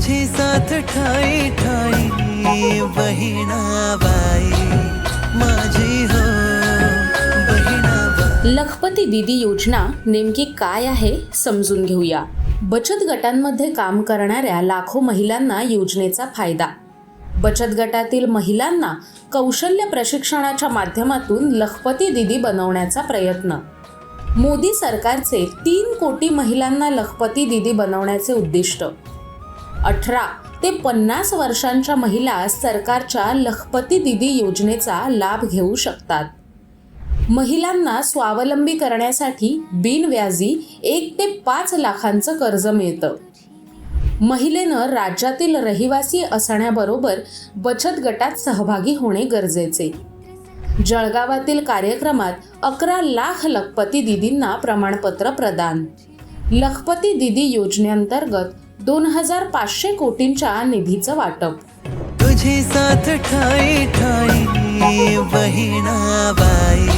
तुझी साथ ठाई ठाई बहिणाबाई माझी हो बहिणाबाई। लखपती दीदी योजना नेमकी काय आहे समजून घेऊया। बचत गटांमध्ये काम करणाऱ्या लाखो महिलांना योजनेचा फायदा। बचत गटातील महिलांना कौशल्य प्रशिक्षणाच्या माध्यमातून लखपती दीदी बनवण्याचा प्रयत्न। मोदी सरकारचे 3 कोटी महिलांना लखपती दीदी बनवण्याचे उद्दिष्ट। 18 ते 50 वर्षांच्या महिला सरकारच्या लखपती दीदी योजनेचा लाभ घेऊ शकतात। महिलांना स्वावलंबी करण्यासाठी बिनव्याजी 1 ते 5 लाखांचं कर्ज मिळतं। महिलेनं राज्यातील रहिवासी असण्याबरोबर बचत गटात सहभागी होणे गरजेचे। जळगावातील कार्यक्रमात 11 लाख लखपती दीदींना प्रमाणपत्र प्रदान। लखपती दीदी योजनेअंतर्गत 2500 कोटींच्या निधीचं वाटप। तुझी साथ ठाई ठाई बहिणाबाई